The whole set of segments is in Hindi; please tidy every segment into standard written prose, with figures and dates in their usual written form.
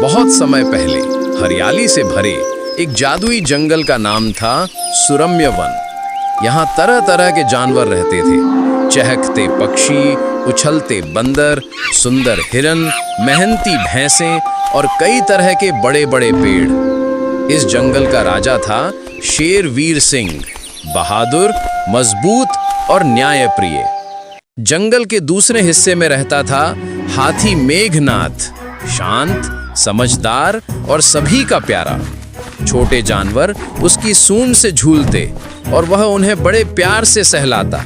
बहुत समय पहले हरियाली से भरे एक जादुई जंगल का नाम था सुरम्य वन। यहाँ तरह तरह के जानवर रहते थे, चहकते पक्षी, उछलते बंदर, सुंदर हिरन, मेहनती भैंसें और कई तरह के बड़े बड़े पेड़। इस जंगल का राजा था शेर वीर सिंह, बहादुर, मजबूत और न्यायप्रिय। जंगल के दूसरे हिस्से में रहता था हाथी मेघनाथ, शांत, समझदार और सभी का प्यारा। छोटे जानवर उसकी सूंड से झूलते और वह उन्हें बड़े प्यार से सहलाता।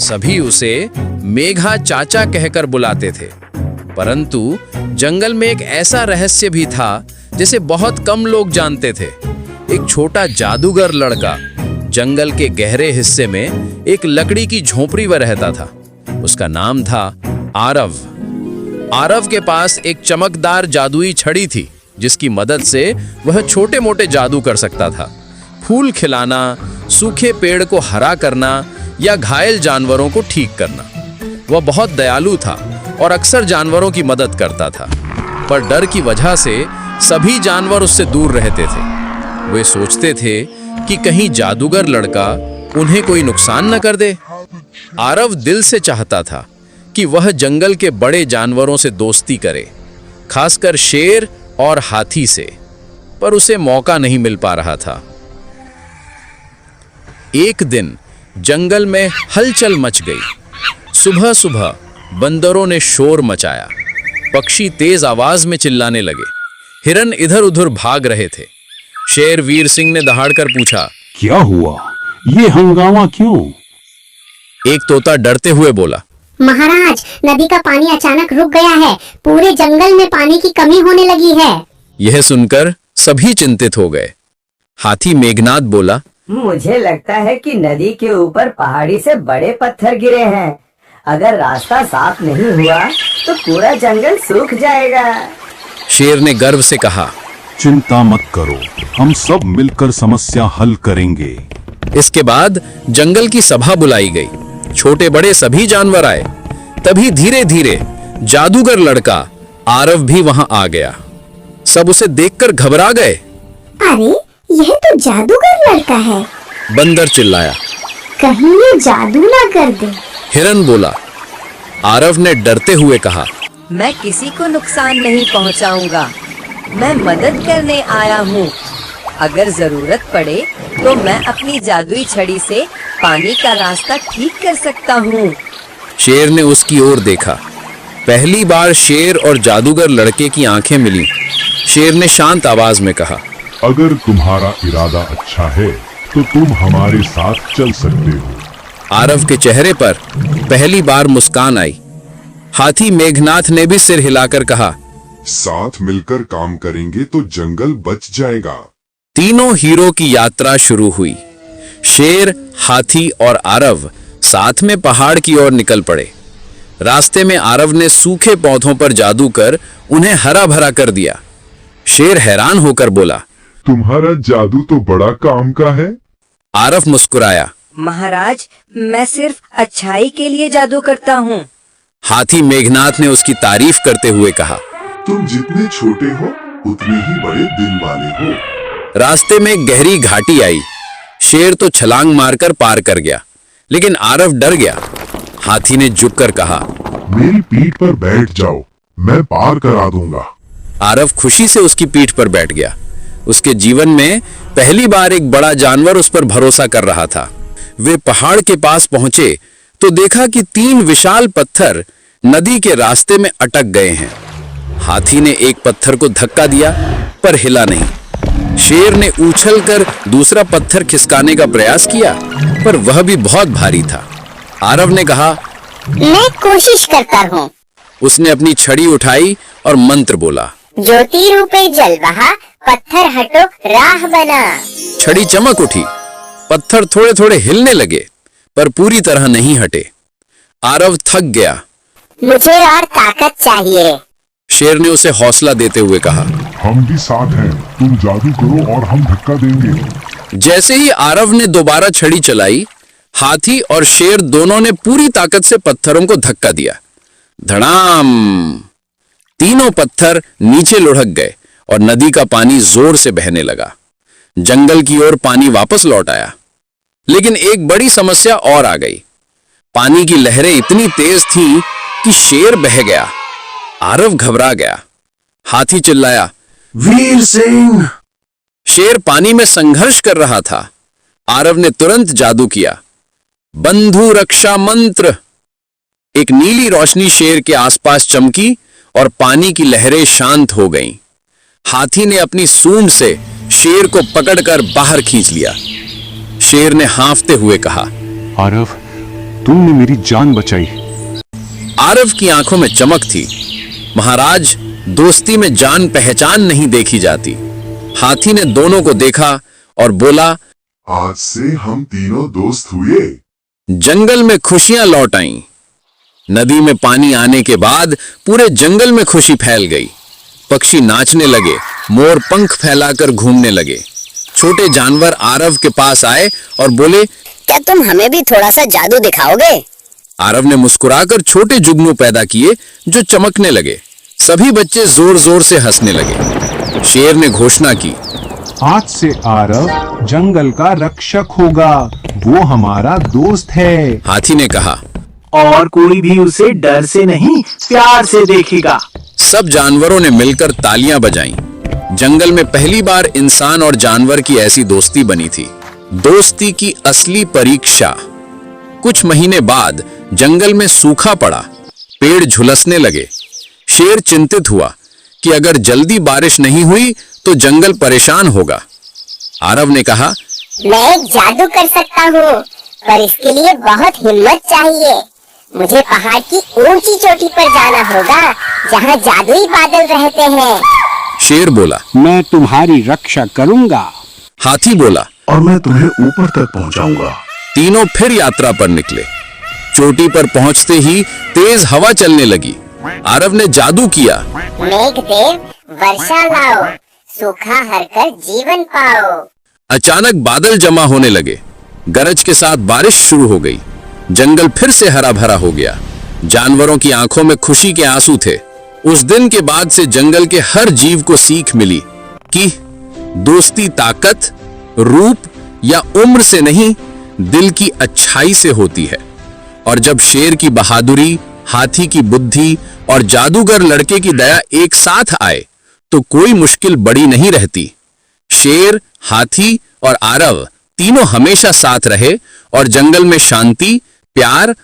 सभी उसे मेघा चाचा कहकर बुलाते थे। परंतु जंगल में एक ऐसा रहस्य भी था जिसे बहुत कम लोग जानते थे। एक छोटा जादूगर लड़का जंगल के गहरे हिस्से में एक लकड़ी की झोपड़ी में रहता था। उसका नाम था आरव। आरव के पास एक चमकदार जादुई छड़ी थी जिसकी मदद से वह छोटे मोटे जादू कर सकता था। फूल खिलाना, सूखे पेड़ को हरा करना या घायल जानवरों को ठीक करना। वह बहुत दयालु था और अक्सर जानवरों की मदद करता था, पर डर की वजह से सभी जानवर उससे दूर रहते थे। वे सोचते थे कि कहीं जादूगर लड़का उन्हें कोई नुकसान न कर दे। आरव दिल से चाहता था कि वह जंगल के बड़े जानवरों से दोस्ती करे, खासकर शेर और हाथी से, पर उसे मौका नहीं मिल पा रहा था। एक दिन जंगल में हलचल मच गई। सुबह सुबह बंदरों ने शोर मचाया, पक्षी तेज आवाज में चिल्लाने लगे, हिरन इधर उधर भाग रहे थे। शेर वीर सिंह ने दहाड़कर पूछा, क्या हुआ? ये हंगामा क्यों? एक तोता डरते हुए बोला, महाराज, नदी का पानी अचानक रुक गया है। पूरे जंगल में पानी की कमी होने लगी है। यह सुनकर सभी चिंतित हो गए। हाथी मेघनाथ बोला, मुझे लगता है कि नदी के ऊपर पहाड़ी से बड़े पत्थर गिरे हैं। अगर रास्ता साफ नहीं हुआ तो पूरा जंगल सूख जाएगा। शेर ने गर्व से कहा, चिंता मत करो, हम सब मिलकर समस्या हल करेंगे। इसके बाद जंगल की सभा बुलाई गई। छोटे बड़े सभी जानवर आए। तभी धीरे धीरे जादूगर लड़का आरव भी वहां आ गया। सब उसे देखकर घबरा गए। अरे, यह तो जादूगर लड़का है। बंदर चिल्लाया, कहीं ये जादू ना कर दे। हिरन बोला। आरव ने डरते हुए कहा, मैं किसी को नुकसान नहीं पहुंचाऊंगा। मैं मदद करने आया हूँ। अगर जरूरत पड़े तो मैं अपनी जादुई छड़ी से पानी का रास्ता ठीक कर सकता हूँ। शेर ने उसकी ओर देखा। पहली बार शेर और जादूगर लड़के की आंखें मिली। शेर ने शांत आवाज में कहा, अगर तुम्हारा इरादा अच्छा है तो तुम हमारे साथ चल सकते हो। आरव के चेहरे पर पहली बार मुस्कान आई। हाथी मेघनाथ ने भी सिर हिलाकर कहा, साथ मिलकर काम करेंगे तो जंगल बच जाएगा। तीनों हीरो की यात्रा शुरू हुई। शेर, हाथी और आरव साथ में पहाड़ की ओर निकल पड़े। रास्ते में आरव ने सूखे पौधों पर जादू कर उन्हें हरा भरा कर दिया। शेर हैरान होकर बोला, तुम्हारा जादू तो बड़ा काम का है। आरव मुस्कुराया, महाराज, मैं सिर्फ अच्छाई के लिए जादू करता हूँ। हाथी मेघनाथ ने उसकी तारीफ करते हुए कहा, तुम जितने छोटे हो उतने ही बड़े दिल वाले हो। रास्ते में गहरी घाटी आई। शेर तो छलांग मारकर पार कर गया, लेकिन आरव डर गया। हाथी ने झुककर कहा, मेरी पीठ पर बैठ जाओ, मैं पार करा दूंगा। आरव खुशी से उसकी पीठ पर बैठ गया। उसके जीवन में पहली बार एक बड़ा जानवर उस पर भरोसा कर रहा था। वे पहाड़ के पास पहुंचे तो देखा कि 3 विशाल पत्थर नदी के रास्ते में अटक गए हैं। हाथी ने एक पत्थर को धक्का दिया पर हिला नहीं। शेर ने उछलकर दूसरा पत्थर खिसकाने का प्रयास किया पर वह भी बहुत भारी था। आरव ने कहा, मैं कोशिश करता हूँ। उसने अपनी छड़ी उठाई और मंत्र बोला, ज्योति रूपे जल बहा, पत्थर हटो राह बना। छड़ी चमक उठी। पत्थर थोड़े थोड़े हिलने लगे पर पूरी तरह नहीं हटे। आरव थक गया। मुझे और ताकत चाहिए। शेर ने उसे हौसला देते हुए कहा, हम भी साथ हैं, तुम जादू करो और हम धक्का देंगे। जैसे ही आरव ने दोबारा छड़ी चलाई, हाथी और शेर दोनों ने पूरी ताकत से पत्थरों को धक्का दिया। धड़ाम! तीनों पत्थर नीचे लुढ़क गए और नदी का पानी जोर से बहने लगा। जंगल की ओर पानी वापस लौट आया। लेकिन एक बड़ी समस्या और आ गई। पानी की लहरें इतनी तेज थीं कि शेर बह गया। आरव घबरा गया। हाथी चिल्लाया, वीर सिंह। शेर पानी में संघर्ष कर रहा था। आरव ने तुरंत जादू किया, बंधु रक्षा मंत्र। एक नीली रोशनी शेर के आसपास चमकी और पानी की लहरें शांत हो गईं। हाथी ने अपनी सूंड से शेर को पकड़कर बाहर खींच लिया। शेर ने हांफते हुए कहा, आरव, तुमने मेरी जान बचाई। आरव की आंखों में चमक थी। महाराज, दोस्ती में जान पहचान नहीं देखी जाती। हाथी ने दोनों को देखा और बोला, आज से हम तीनों दोस्त हुए। जंगल में खुशियां लौट आईं। नदी में पानी आने के बाद पूरे जंगल में खुशी फैल गई। पक्षी नाचने लगे, मोर पंख फैलाकर घूमने लगे। छोटे जानवर आरव के पास आए और बोले, क्या तुम हमें भी थोड़ा सा जादू दिखाओगे? आरव ने मुस्कुराकर छोटे जुगनू पैदा किए जो चमकने लगे। सभी बच्चे जोर जोर से हंसने लगे। शेर ने घोषणा की, आज से आरव जंगल का रक्षक होगा। वो हमारा दोस्त है। हाथी ने कहा, और कोई भी उसे डर से नहीं, प्यार से देखेगा। सब जानवरों ने मिलकर तालियां बजाईं। जंगल में पहली बार इंसान और जानवर की ऐसी दोस्ती बनी थी। दोस्ती की असली परीक्षा। कुछ महीने बाद जंगल में सूखा पड़ा। पेड़ झुलसने लगे। शेर चिंतित हुआ कि अगर जल्दी बारिश नहीं हुई तो जंगल परेशान होगा। आरव ने कहा, मैं एक जादू कर सकता हूँ, पर इसके लिए बहुत हिम्मत चाहिए। मुझे पहाड़ की ऊंची चोटी पर जाना होगा, जहाँ जादुई बादल रहते हैं। शेर बोला, मैं तुम्हारी रक्षा करूंगा। हाथी बोला, और मैं तुम्हें ऊपर तक पहुंचाऊंगा। तीनों फिर यात्रा पर निकले। चोटी पर पहुंचते ही तेज हवा चलने लगी। आरव ने जादू किया, मेघदेव वर्षा लाओ, सूखा हरकर जीवन पाओ। अचानक बादल जमा होने लगे। गरज के साथ बारिश शुरू हो गई। जंगल फिर से हरा भरा हो गया। जानवरों की आंखों में खुशी के आंसू थे। उस दिन के बाद से जंगल के हर जीव को सीख मिली कि दोस्ती ताकत, रूप या उम्र से नहीं, दिल की अच्छाई से होती है। और जब शेर की बहादुरी, हाथी की बुद्धि और जादूगर लड़के की दया एक साथ आए तो कोई मुश्किल बड़ी नहीं रहती। शेर, हाथी और आरव तीनों हमेशा साथ रहे और जंगल में शांति, प्यार